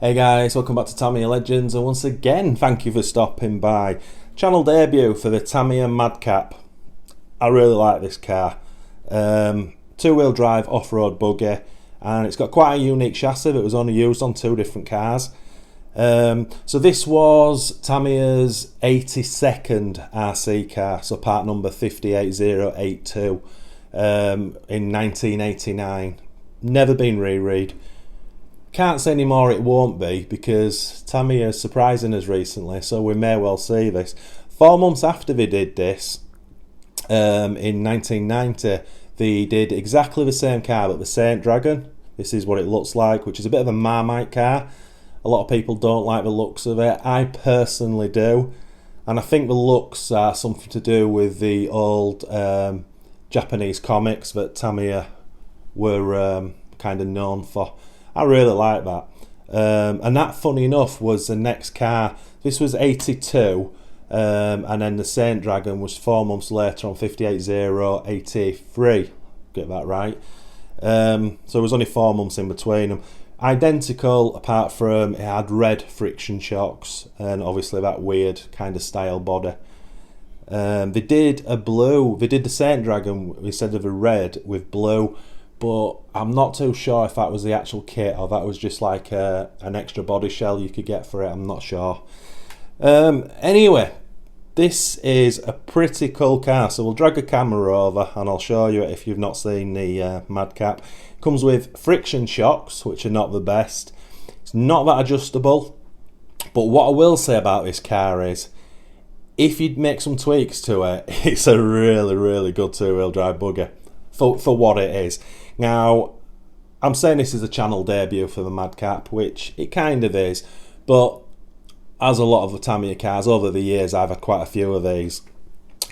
Hey guys, welcome back to Tamiya Legends, and once again, thank you for stopping by. Channel debut for the Tamiya MADCAP. I really like this car. Two-wheel drive off-road buggy, and it's got quite a unique chassis that was only used on two different cars. So this was Tamiya's 82nd RC car, so part number 58082 in 1989. Never been re-read. Can't say anymore it won't be, because Tamiya is surprising us recently, so we may well see this. 4 months after they did this, in 1990, they did exactly the same car, but the Saint Dragon. This is what it looks like, which is a bit of a Marmite car. A lot of people don't like the looks of it. I personally do, and I think the looks are something to do with the old Japanese comics that Tamiya were kind of known for. I really like that. And that, funny enough, was the next car. This was 82, and then the Saint Dragon was 4 months later on 58083. Get that right. So it was only 4 months in between them. Identical, apart from it had red friction shocks and obviously that weird kind of style body. They did a blue. They did the Saint Dragon instead of a red with blue. But I'm not too sure if that was the actual kit or that was just like an extra body shell you could get for it. I'm not sure. Anyway, this is a pretty cool car. So we'll drag a camera over and I'll show you it if you've not seen the MADCAP. It comes with friction shocks, which are not the best. It's not that adjustable. But what I will say about this car is, if you'd make some tweaks to it, it's a really, really good two-wheel drive buggy for what it is. Now, I'm saying this is a channel debut for the MADCAP, which it kind of is, but as a lot of the Tamiya cars over the years, I've had quite a few of these.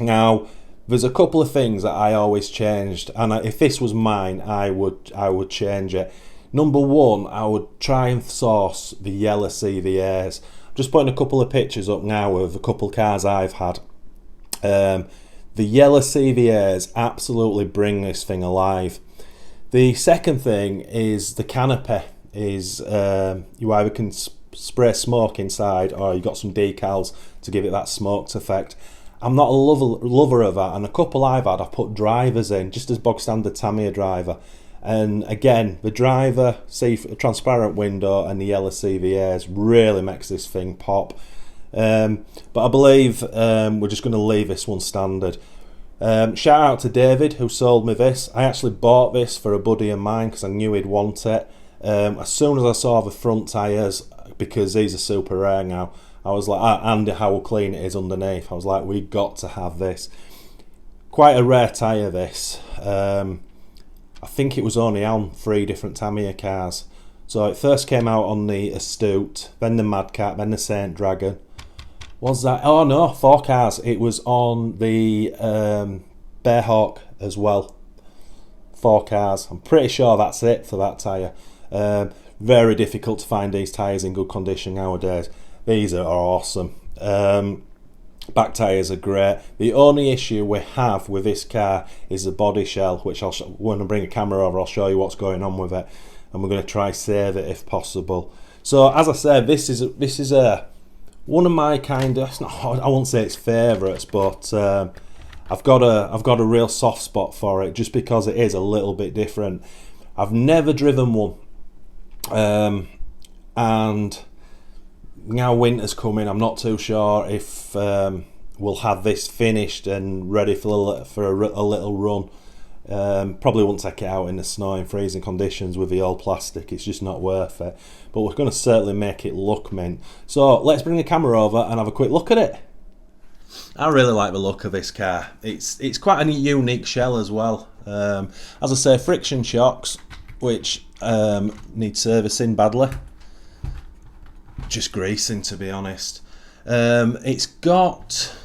Now, there's a couple of things that I always changed, and if this was mine, I would change it. Number one, I would try and source the yellow CVAs. I'm just putting a couple of pictures up now of a couple of cars I've had. The yellow CVAs absolutely bring this thing alive. The second thing is the canopy. Is you either can spray smoke inside, or you got some decals to give it that smoked effect. I'm not a lover of that, and a couple I've had, I've put drivers in, just as bog standard Tamiya driver. And again, the driver, see, transparent window and the yellow CVAs really makes this thing pop. But I believe we're just going to leave this one standard. Shout out to David who sold me this. I actually bought this for a buddy of mine because I knew he'd want it. As soon as I saw the front tyres, because these are super rare now, I was like, and how clean it is underneath, I was like, we got to have this. Quite a rare tyre this. I think it was only on 3 different Tamiya cars. So it first came out on the Astute, then the MADCAP, then the Saint Dragon. Was that? Oh no, 4 cars. It was on the Bearhawk as well. 4 cars. I'm pretty sure that's it for that tyre. Very difficult to find these tyres in good condition nowadays. These are awesome. Back tyres are great. The only issue we have with this car is the body shell, which when I bring a camera over, I'll show you what's going on with it, and we're going to try save it if possible. So as I said, this is one of my kind of, I won't say it's favourites, but I've got a real soft spot for it just because it is a little bit different. I've never driven one, and now winter's coming. I'm not too sure if we'll have this finished and ready for a little run. Probably won't take it out in the snow in freezing conditions with the old plastic. It's just not worth it. But we're going to certainly make it look mint. So let's bring the camera over and have a quick look at it. I really like the look of this car. It's quite a unique shell as well. As I say, friction shocks, which need servicing badly. Just greasing, to be honest. It's got,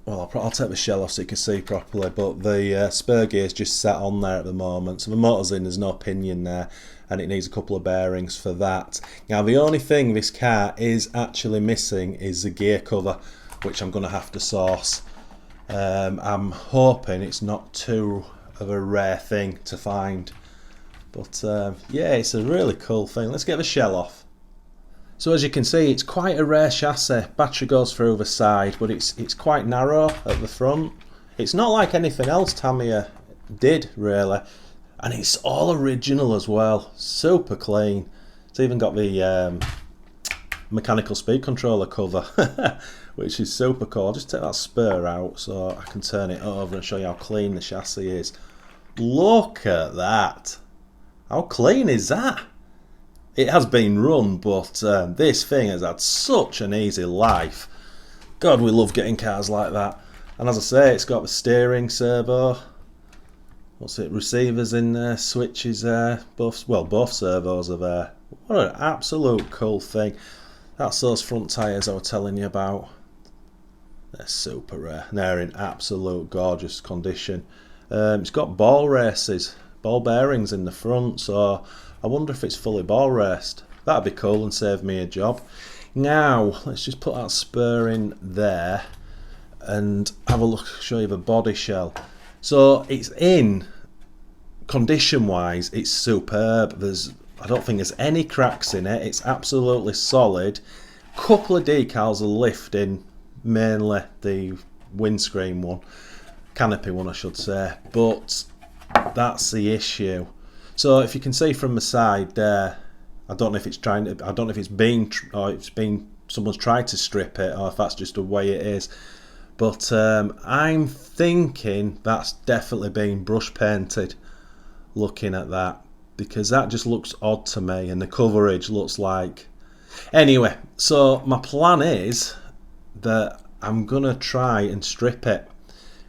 well, I'll take the shell off so you can see properly, but the spur gear is just sat on there at the moment, so the motor's in, there's no pinion there, and it needs a couple of bearings for that. Now the only thing this car is actually missing is the gear cover, which I'm going to have to source. I'm hoping it's not too of a rare thing to find, but yeah, it's a really cool thing. Let's get the shell off. So as you can see, it's quite a rare chassis. Battery goes through the side, but it's quite narrow at the front. It's not like anything else Tamiya did, really. And it's all original as well. Super clean. It's even got the mechanical speed controller cover, which is super cool. I'll just take that spur out so I can turn it over and show you how clean the chassis is. Look at that. How clean is that? It has been run, but this thing has had such an easy life. God, we love getting cars like that. And as I say, it's got the steering servo. What's it? Receivers in there, switches there. Both servos are there. What an absolute cool thing. That's those front tyres I was telling you about. They're super rare. They're in absolute gorgeous condition. It's got ball bearings in the front, so I wonder if it's fully ball raced. That'd be cool and save me a job. Now, let's just put that spur in there and have a look, show you the body shell. So it's in, condition-wise, it's superb. I don't think there's any cracks in it. It's absolutely solid. Couple of decals are lifting, mainly the windscreen one, canopy one I should say, but that's the issue. So if you can see from the side there, I don't know if it's someone's tried to strip it or if that's just the way it is. But I'm thinking that's definitely been brush painted, looking at that, because that just looks odd to me and the coverage looks like... Anyway, so my plan is that I'm going to try and strip it.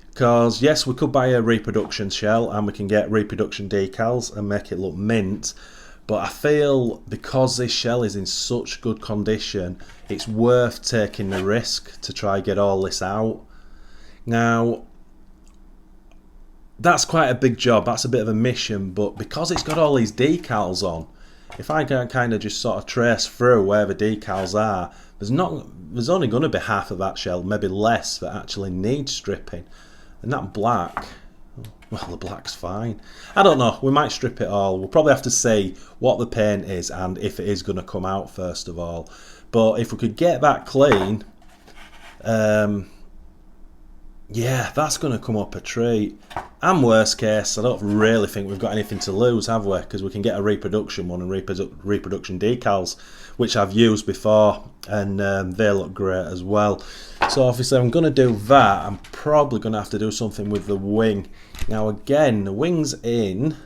Because yes, we could buy a reproduction shell and we can get reproduction decals and make it look mint. But I feel because this shell is in such good condition, it's worth taking the risk to try get all this out. Now, that's quite a big job, that's a bit of a mission, but because it's got all these decals on, if I can kind of just sort of trace through where the decals are, there's only going to be half of that shell, maybe less, that actually needs stripping. And that black, well, the black's fine. I don't know, we might strip it all. We'll probably have to see what the paint is and if it is going to come out first of all. But if we could get that clean, yeah, that's going to come up a treat. And worst case, I don't really think we've got anything to lose, have we? Because we can get a reproduction one and reproduction decals, which I've used before, and they look great as well. So obviously I'm going to do that. I'm probably going to have to do something with the wing. Now again, the wing's in.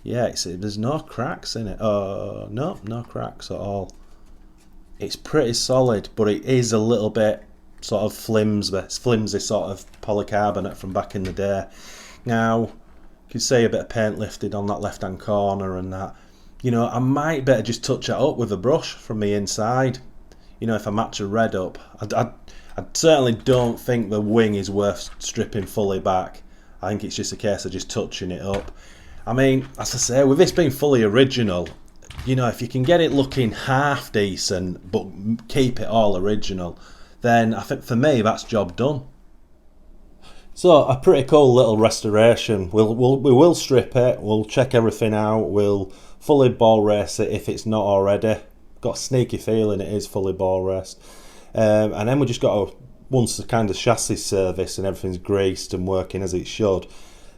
Yeah, there's no cracks in it. No cracks at all. It's pretty solid, but it is a little bit sort of flimsy sort of polycarbonate from back in the day. Now, you can see a bit of paint lifted on that left-hand corner and that. You know, I might better just touch it up with a brush from the inside. You know, if I match a red up. I certainly don't think the wing is worth stripping fully back. I think it's just a case of just touching it up. I mean, as I say, with this being fully original, you know, if you can get it looking half decent but keep it all original, then I think for me that's job done. So a pretty cool little restoration. We will strip it, we'll check everything out, we'll fully ball race it if it's not already. Got a sneaky feeling it is fully ball raced. And then we just got to, once the kind of chassis service and everything's greased and working as it should,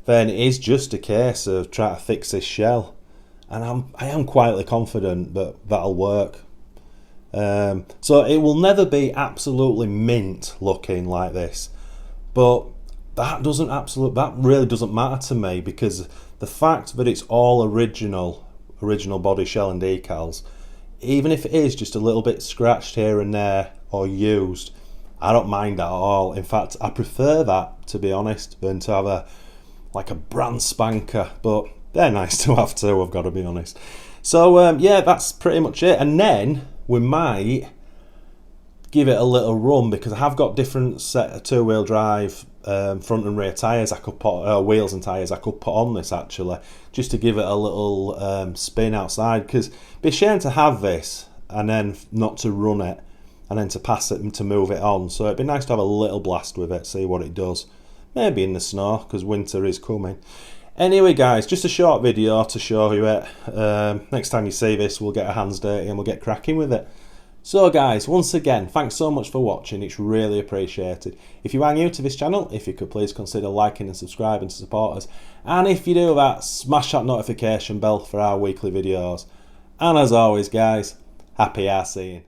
then it is just a case of trying to fix this shell. And I am quietly confident that that'll work. So it will never be absolutely mint looking like this, but that really doesn't matter to me, because the fact that it's all original body shell and decals, even if it is just a little bit scratched here and there or used, I don't mind at all. In fact, I prefer that, to be honest, than to have a brand spanker, but they're nice to have too, I've got to be honest. So yeah, that's pretty much it. And then we might give it a little run, because I have got different set of two-wheel drive front and rear tyres I could put, wheels and tyres I could put on this actually, just to give it a little spin outside, because it'd be a shame to have this and then not to run it and then to pass it and to move it on. So it'd be nice to have a little blast with it, see what it does, maybe in the snow, because winter is coming. Anyway guys, just a short video to show you it. Next time you see this, we'll get our hands dirty and we'll get cracking with it. So guys, once again, thanks so much for watching, it's really appreciated. If you are new to this channel, if you could please consider liking and subscribing to support us. And if you do that, smash that notification bell for our weekly videos. And as always guys, happy RCing.